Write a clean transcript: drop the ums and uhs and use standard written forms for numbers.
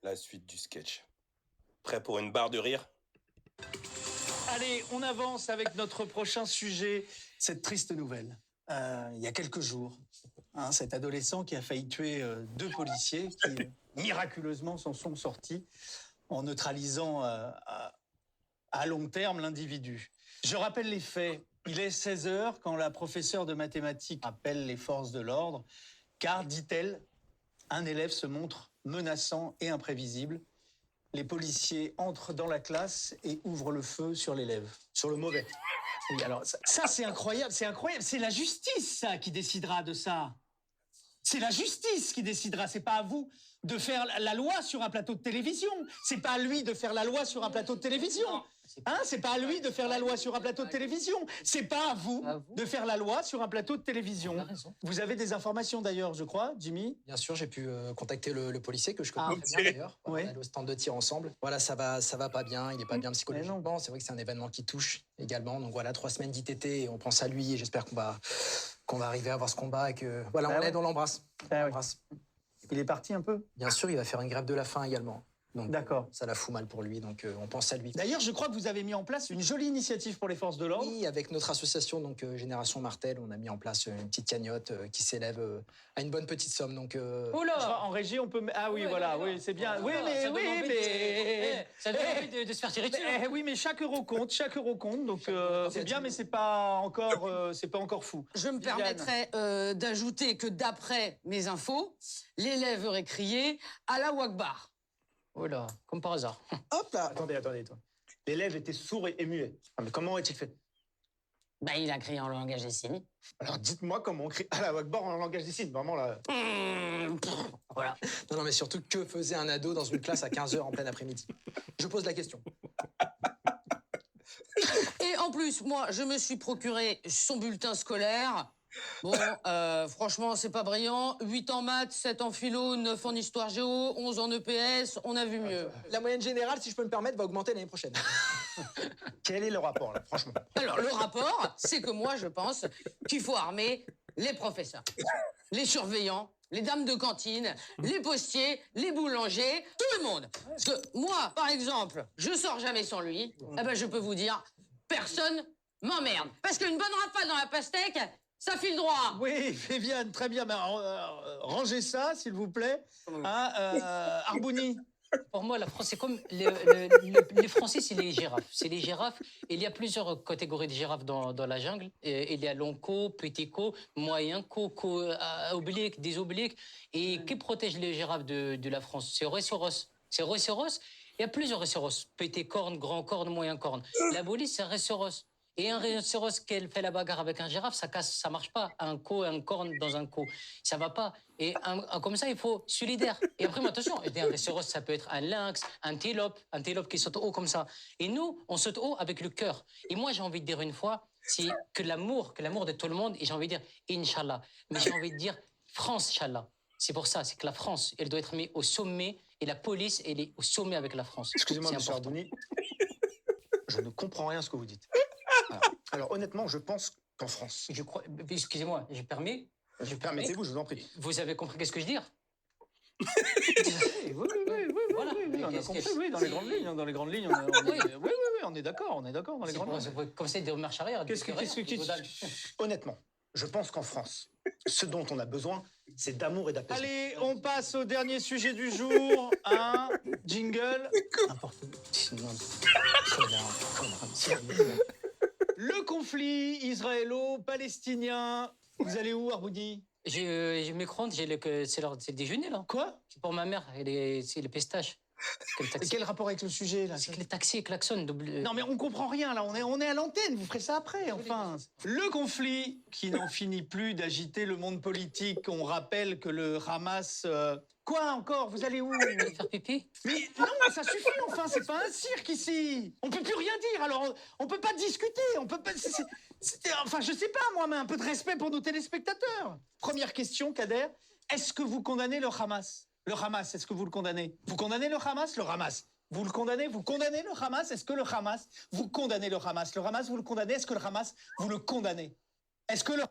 La suite du sketch. Prêt pour une barre de rire? Allez, on avance avec notre prochain sujet. Cette triste nouvelle. Il y a quelques jours, cet adolescent qui a failli tuer 2 policiers qui miraculeusement s'en sont sortis en neutralisant à long terme l'individu. Je rappelle les faits. Il est 16 heures quand la professeure de mathématiques appelle les forces de l'ordre, car, dit-elle, un élève se montre menaçant et imprévisible. Les policiers entrent dans la classe et ouvrent le feu sur l'élève, sur le mauvais. Oui, alors ça c'est incroyable, c'est incroyable. C'est la justice, ça, qui décidera de ça. C'est la justice qui décidera. C'est pas à vous de faire la loi sur un plateau de télévision. C'est pas à lui de faire la loi sur un plateau de télévision. C'est pas à lui de faire la loi sur un plateau de télévision. C'est pas à vous de faire la loi sur un plateau de télévision. Vous avez des informations d'ailleurs, je crois, Jimmy? Bien sûr, j'ai pu contacter le policier que je connais très bien d'ailleurs. On est allé au stand de tir ensemble. Voilà, ça va pas bien, il est pas bien psychologiquement. C'est vrai que c'est un événement qui touche également. Donc voilà, 3 semaines d'ITT et on pense à lui et j'espère qu'on va arriver à avoir ce combat et que voilà, on l'aide, on l'embrasse. Il est parti un peu? Bien sûr, il va faire une grève de la faim également. Donc, d'accord. Ça la fout mal pour lui, donc on pense à lui. D'ailleurs, je crois que vous avez mis en place une jolie initiative pour les forces de l'ordre. Oui, avec notre association, donc Génération Martel, on a mis en place une petite cagnotte qui s'élève à une bonne petite somme. Donc, Oula, en régie, on peut... Ah oui, voilà, oui, c'est bien. Oui, mais... Ça donne envie de se faire tirer dessus. Oui, mais chaque euro compte. Donc c'est bien, mais c'est pas encore fou. Je me permettrais d'ajouter que d'après mes infos, l'élève aurait crié « Allahu Akbar ». Oh là, comme par hasard. Hop là. Attendez. L'élève était sourd et muet. Ah, mais comment a-t-il fait? Il a crié en langage des signes. Alors dites-moi comment on crie Allahu Akbar en langage des signes, vraiment là. Voilà. Non, mais surtout, que faisait un ado dans une classe à 15h en plein après-midi? Je pose la question. Et en plus, moi, je me suis procuré son bulletin scolaire. Bon, franchement, c'est pas brillant. 8 en maths, 7 en philo, 9 en histoire géo, 11 en EPS, on a vu mieux. La moyenne générale, si je peux me permettre, va augmenter l'année prochaine. Quel est le rapport, là, franchement? Alors, le rapport, c'est que moi, je pense qu'il faut armer les professeurs, les surveillants, les dames de cantine, les postiers, les boulangers, tout le monde. Parce que moi, par exemple, je sors jamais sans lui. Je peux vous dire, personne m'emmerde. Parce qu'une bonne rafale dans la pastèque, ça file droit. Oui, Viviane, très bien. Mais rangez ça, s'il vous plaît. Arbouni. Pour moi, la France, c'est comme les Français, c'est les girafes. C'est les girafes. Il y a plusieurs catégories de girafes dans la jungle. Il y a long co, petit co, moyen co, oblique, des obliques. Et qui protège les girafes de la France? C'est rhinocéros. C'est rhinocéros. Il y a plusieurs rhinocéros. Petit corne, grand corne, moyen corne. La police, c'est un rhinocéros. Et un rhinocéros qui fait la bagarre avec un girafe, ça marche pas. Un corne dans un co, ça va pas. Et comme ça, il faut solidaire. Et après, attention, un rhinocéros, ça peut être un lynx, un antilope qui saute haut comme ça. Et nous, on saute haut avec le cœur. Et moi, j'ai envie de dire une fois, c'est que l'amour de tout le monde, et j'ai envie de dire Inch'Allah. Mais j'ai envie de dire France, Inch'Allah. C'est pour ça, c'est que la France, elle doit être mise au sommet, et la police, elle est au sommet avec la France. Excusez-moi, M. Arbouni. Je ne comprends rien à ce que vous dites. Alors honnêtement, je pense qu'en France... Excusez-moi, je permets. Permettez-vous, je vous en prie. Vous avez compris qu'est-ce que je veux dire? Oui, on a compris, oui, dans les grandes lignes, on est d'accord, dans les grandes lignes. Comme c'est des marches arrière. Honnêtement, je pense qu'en France, ce dont on a besoin, c'est d'amour et d'apaisement. Allez, on passe au dernier sujet du jour. Un jingle. Le conflit israélo-palestinien. Vous allez où, Arbouni? Je m'écrante, c'est le déjeuner, là. Quoi? C'est pour ma mère, c'est les pistaches. Quel rapport avec le sujet, là? C'est que les taxis klaxonnent. Non, mais on comprend rien, là. On est à l'antenne, vous ferez ça après, enfin. Le conflit qui n'en finit plus d'agiter le monde politique. On rappelle que le Hamas... Quoi encore? Vous allez où? Faire pipi? Mais non, ça suffit, enfin, c'est pas un cirque ici. On peut plus rien dire, alors on peut pas discuter, on peut pas... Enfin, je sais pas, moi, mais un peu de respect pour nos téléspectateurs. Première question, Kader. Est-ce que vous condamnez le Hamas? Le Hamas, est-ce que vous le condamnez? Vous condamnez le Hamas? Le Hamas. Vous le condamnez? Vous condamnez le Hamas? Est-ce que le Hamas... Vous condamnez le Hamas? Le Hamas, vous le condamnez? Est-ce que le Hamas, vous le condamnez? Est-ce que le...